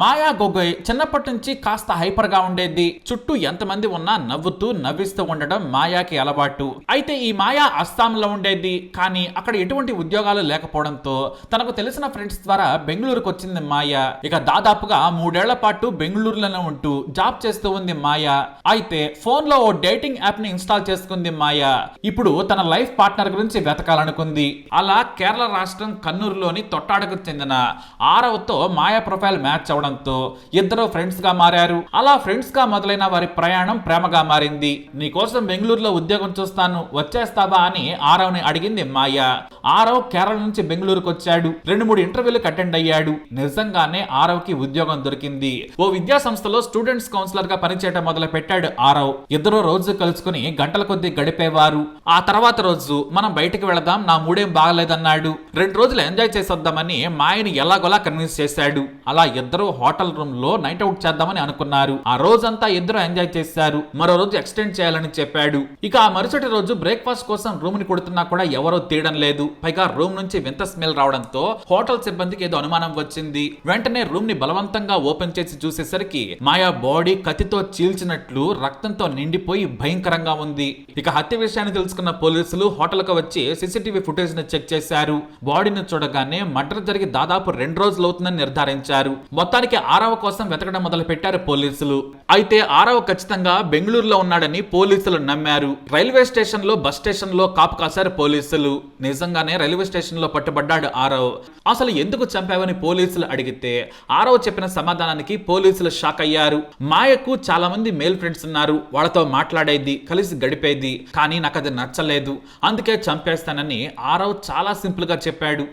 మాయా గొగోయ్ చిన్నప్పటి నుంచి కాస్త హైపర్ గా ఉండేది. చుట్టూ ఎంతమంది ఉన్నా నవ్వుతూ నవ్విస్తూ ఉండడం మాయాకి అలవాటు. అయితే ఈ మాయా అస్సాంలో ఉండేది. కానీ అక్కడ ఎటువంటి ఉద్యోగాలు లేకపోవడంతో తనకు తెలిసిన ఫ్రెండ్స్ ద్వారా బెంగళూరుకు వచ్చింది మాయా. ఇక దాదాపుగా 3 ఏళ్ల పాటు బెంగళూరులోనే ఉంటూ జాబ్ చేస్తూ ఉంది మాయా. అయితే ఫోన్ లో ఓ డేటింగ్ యాప్ ని ఇన్స్టాల్ చేసుకుంది మాయా. ఇప్పుడు తన లైఫ్ పార్ట్నర్ గురించి వెతకాలనుకుంది. అలా కేరళ రాష్ట్రం కన్నూరులోని తొట్టాడకు చెందిన ఆరవతో మాయా ప్రొఫైల్ మ్యాచ్ అవడంతో ఇద్దరు ఫ్రెండ్స్ గా మారారు. అలా ఫ్రెండ్స్ గా మొదలైన వారి ప్రయాణం ప్రేమగా మారింది. నీకోసం బెంగళూరులో ఉద్యోగం చూస్తాను, వచ్చేస్తావా అని ఆరవ్ని అడిగింది మాయా. ఆరవ్ కేరళ నుంచి బెంగళూరుకు వచ్చాడు. 2-3 ఇంటర్వ్యూలకు అటెండ్ అయ్యాడు. నిజంగానే ఆరవ్ కి ఉద్యోగం దొరికింది. ఓ విద్యా సంస్థలో స్టూడెంట్స్ కౌన్సిలర్ గా పనిచేయడం మొదలు పెట్టాడు ఆరవ్. ఇద్దరు రోజు కలుసుకుని గంటల కొద్దీ గడిపేవారు. ఆ తర్వాత రోజు మనం బయటికి వెళదాం, నా మూడేం బాగలేదన్నాడు. 2 రోజులు ఎంజాయ్ చేసొద్దామని మాయని ఎలాగోలా కన్విన్స్ చేశాడు. అలా ఇద్దరు హోటల్ రూమ్ లో నైట్ అవుట్ చేద్దామని అనుకున్నారు. ఆ రోజంతా ఇద్దరు ఎంజాయ్ చేశారు. మరో రోజు ఎక్స్టెండ్ చేయాలని చెప్పాడు. ఇక ఆ మరుసటి రోజు బ్రేక్ఫాస్ట్ కోసం రూమ్ ని కొడుతున్నా కూడా ఎవరో తీయడం లేదు. పైగా రూమ్ నుంచి వింత స్మెల్ రావడంతో హోటల్ సిబ్బందికి ఏదో అనుమానం వచ్చింది. వెంటనే రూమ్ ని బలవంతంగా ఓపెన్ చేసి చూసేసరికి మాయా బాడీ కత్తితో చీల్చినట్లు రక్తంతో నిండిపోయి భయంకరంగా ఉంది. ఇక హత్య విషయాన్ని తెలుసుకున్న పోలీసులు హోటల్ కు వచ్చి సీసీటీవీ ఫుటేజ్ ని చెక్ చేశారు. బాడీని చూడగానే మర్డర్ జరిగి దాదాపు 2 రోజులు అవుతుందని నిర్ధారించారు. మొత్తానికి ఆరవ కోసం వెతకడం మొదలు పెట్టారు పోలీసులు. అయితే ఆరవ ఖచ్చితంగా బెంగళూరులో ఉన్నాడని పోలీసులు నమ్మారు. రైల్వే స్టేషన్ లో, బస్ స్టేషన్ లో కాపు కాశారు పోలీసులు. నిజంగానే రైల్వే స్టేషన్ లో పట్టుబడ్డాడు ఆరవ్. అసలు ఎందుకు చంపావని పోలీసులు అడిగితే ఆరవ్ చెప్పిన సమాధానానికి పోలీసులు షాక్ అయ్యారు. మాయకు చాలా మంది మేల్ ఫ్రెండ్స్ ఉన్నారు. వాళ్ళతో మాట్లాడేది, కలిసి గడిపేది. కానీ నాకు అది నచ్చలేదు, అందుకే చంపేస్తానని ఆరవ్ చాలా సింపుల్ గా చెప్పాడు.